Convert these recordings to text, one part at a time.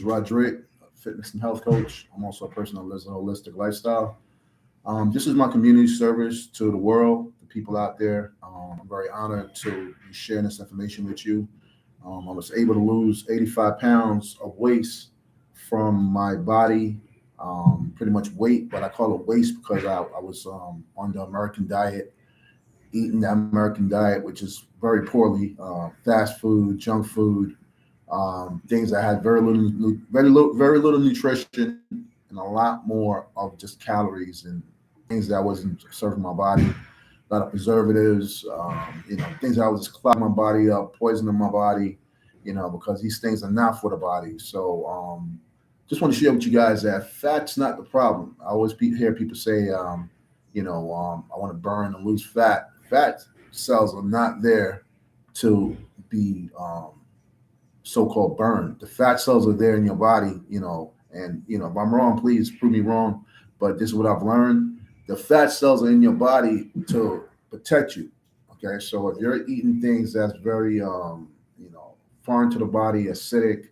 Roderick, a fitness and health coach. I'm also a person that lives a holistic lifestyle. This is my community service to the world, the people out there. I'm very honored to be sharing this information with you. I was able to lose 85 pounds of waste from my body, pretty much weight, but I call it waste because I was on the American diet, eating the American diet, which is very poorly, fast food, junk food, things that had very little nutrition, and a lot more of just calories and things that wasn't serving my body. A lot of preservatives, things that was just clogging my body up, poisoning my body, because these things are not for the body. So, just want to share with you guys that fat's not the problem. I always hear people say, I want to burn and lose fat. Fat cells are not there to be so-called burned. The fat cells are there in your body, and if I'm wrong, please prove me wrong. But this is what I've learned: the fat cells are in your body to protect you. Okay, so if you're eating things that's very, foreign to the body, acidic,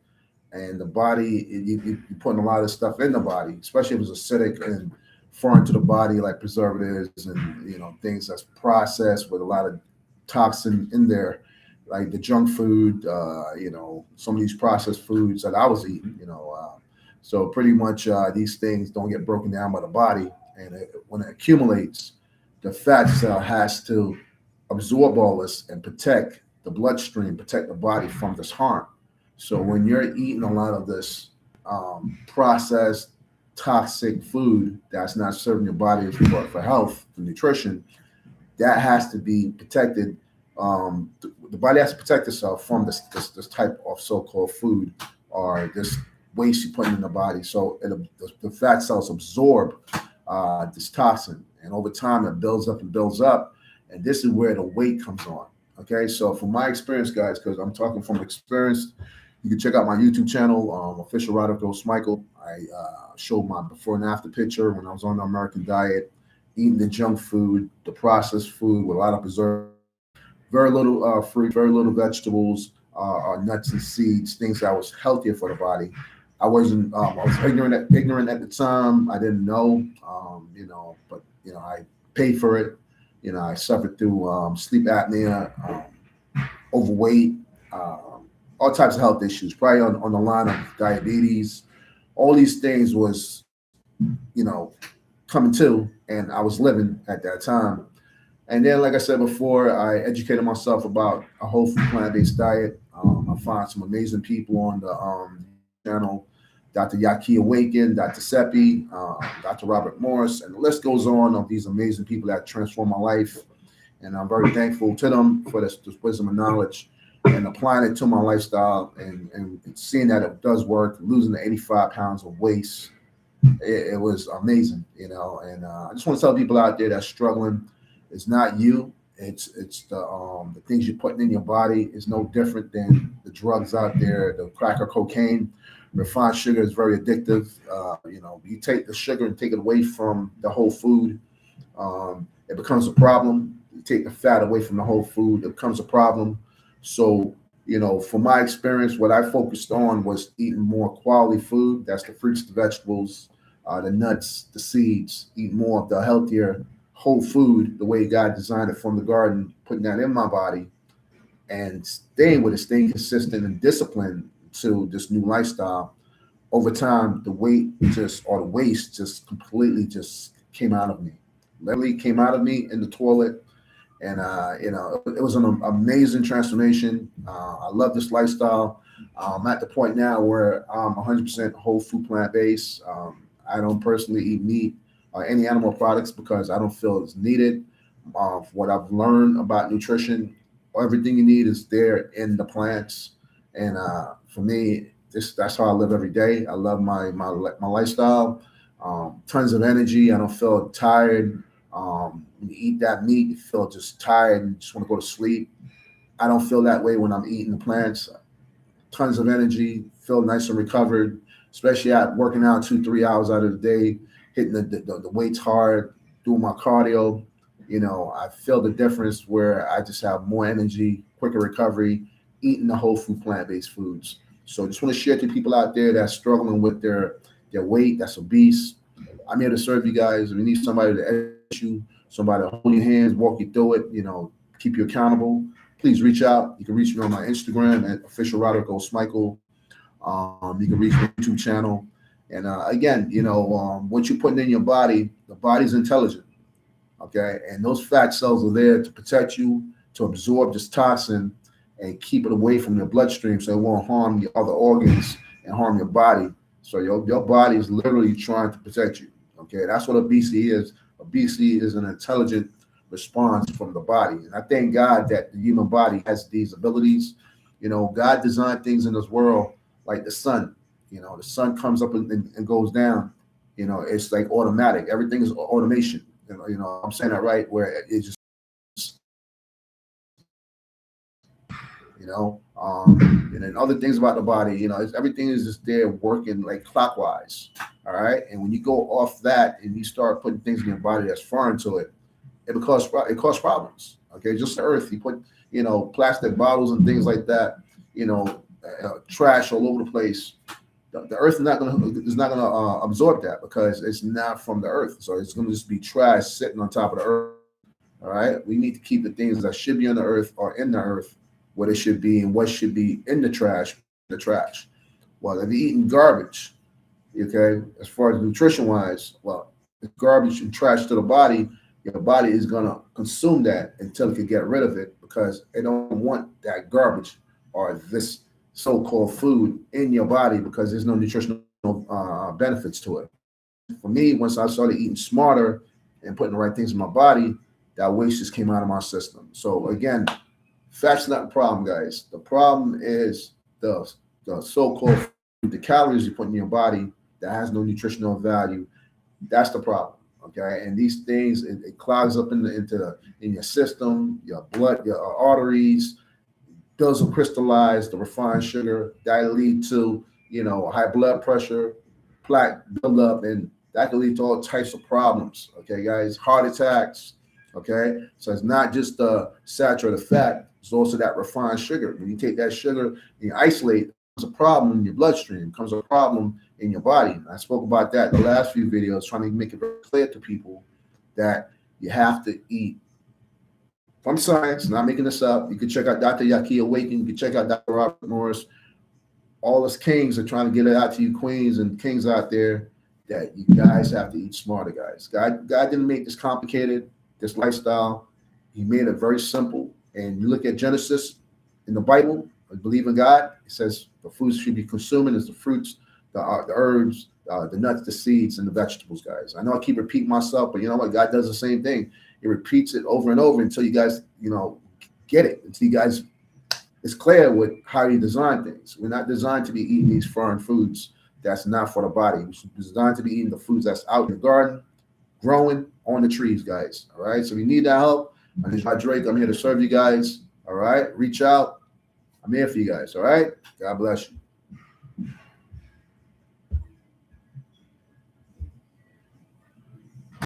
and the body, you're putting a lot of stuff in the body, especially if it's acidic and foreign to the body, like preservatives and things that's processed with a lot of toxin in there, like the junk food, some of these processed foods that I was eating, so pretty much these things don't get broken down by the body, and when it accumulates, the fat cell has to absorb all this and protect the bloodstream, protect the body from this harm. So when you're eating a lot of this processed, toxic food that's not serving your body for health, for nutrition, that has to be protected. The body has to protect itself from this type of so-called food or this waste you put in the body. So the fat cells absorb this toxin, and over time it builds up and builds up, and this is where the weight comes on. Okay, so from my experience, guys, because I'm talking from experience, you can check out my YouTube channel, official Roderick Ghost Michael. I showed my before and after picture when I was on the American diet, eating the junk food, the processed food with a lot of preservatives, very little fruit, very little vegetables, nuts and seeds, things that was healthier for the body. I wasn't. I was ignorant at the time. I didn't know. But I paid for it. I suffered through sleep apnea, overweight, all types of health issues, probably on the line of diabetes. All these things was, coming to, and I was living at that time. And then, like I said before, I educated myself about a whole food plant-based diet. I find some amazing people on the YouTube channel, Dr. Yaki Awaken, Dr. Seppi, Dr. Robert Morris, and the list goes on of these amazing people that transformed my life. And I'm very thankful to them for this wisdom and knowledge and applying it to my lifestyle and seeing that it does work, losing the 85 pounds of waste. It was amazing, and I just want to tell people out there that's struggling, it's not you. It's the things you're putting in your body is no different than the drugs out there, the crack or cocaine. Refined sugar is very addictive. You take the sugar and take it away from the whole food, it becomes a problem. You take the fat away from the whole food, it becomes a problem. So, from my experience, what I focused on was eating more quality food. That's the fruits, the vegetables, the nuts, the seeds, eat more of the healthier whole food, the way God designed it from the garden, putting that in my body and staying with it, staying consistent and disciplined to this new lifestyle. Over time, the weight or the waste just completely just came out of me. Literally came out of me in the toilet. And, it was an amazing transformation. I love this lifestyle. I'm at the point now where I'm 100% whole food plant based. I don't personally eat meat or any animal products because I don't feel it's needed. What I've learned about nutrition, everything you need is there in the plants. And for me, that's how I live every day. I love my lifestyle. Tons of energy. I don't feel tired. When you eat that meat, you feel just tired and just want to go to sleep. I don't feel that way when I'm eating the plants. Tons of energy, feel nice and recovered, especially at working out 2-3 hours out of the day, hitting the weights hard, doing my cardio. I feel the difference where I just have more energy, quicker recovery, eating the whole food plant-based foods. So just want to share to people out there that's struggling with their weight, that's obese. I'm here to serve you guys. If you need somebody to educate you, somebody to hold your hands, walk you through it, keep you accountable, please reach out. You can reach me on my Instagram at official Roderick O. Smikle. You can reach my YouTube channel. And again, what you're putting in your body, the body's intelligent. Okay. And those fat cells are there to protect you, to absorb this toxin and keep it away from your bloodstream so it won't harm your other organs and harm your body. So your body is literally trying to protect you. Okay. That's what obesity is. Obesity is an intelligent response from the body. And I thank God that the human body has these abilities. God designed things in this world like the sun. The sun comes up and goes down. It's like automatic. Everything is automation. I'm saying that right, where it just, and then other things about the body, everything is just there working like clockwise. All right. And when you go off that and you start putting things in your body that's foreign to it, it causes problems. Okay. Just the earth, you put, plastic bottles and things like that, trash all over the place. The earth is not gonna absorb that because it's not from the earth. So it's gonna just be trash sitting on top of the earth. All right. We need to keep the things that should be on the earth or in the earth where they should be, and what should be in the trash. Well, if you're eating garbage, okay, as far as nutrition wise, well, if garbage and trash to the body, your body is gonna consume that until it can get rid of it because it don't want that garbage or this so-called food in your body because there's no nutritional benefits to it. For me, once I started eating smarter and putting the right things in my body, that waste just came out of my system. So again, fat's not the problem, guys. The problem is the so-called food, the calories you put in your body that has no nutritional value. That's the problem. Okay, and these things it clogs up in your system, your blood, your arteries. Those will crystallize the refined sugar that lead to high blood pressure, plaque buildup, and that can lead to all types of problems. Okay, guys, heart attacks. Okay, so it's not just the saturated fat; it's also that refined sugar. When you take that sugar and you isolate, it becomes a problem in your bloodstream. It becomes a problem in your body. I spoke about that in the last few videos, trying to make it very clear to people that you have to eat from science, not making this up. You can check out Dr. Yaki Awaken. You can check out Dr. Robert Morris. All us kings are trying to get it out to you queens and kings out there that you guys have to eat smarter, guys. God didn't make this complicated, this lifestyle. He made it very simple. And you look at Genesis in the Bible, believe in God. It says the foods should be consuming is the fruits, the herbs, the nuts, the seeds, and the vegetables, guys. I know I keep repeating myself, but you know what? God does the same thing. He repeats it over and over until you guys, get it. Until you guys, it's clear with how he designed things. We're not designed to be eating these foreign foods. That's not for the body. We're designed to be eating the foods that's out in the garden, growing on the trees, guys. All right. So if you need that help, my name is Drake. I'm here to serve you guys. All right. Reach out. I'm here for you guys. All right. God bless you.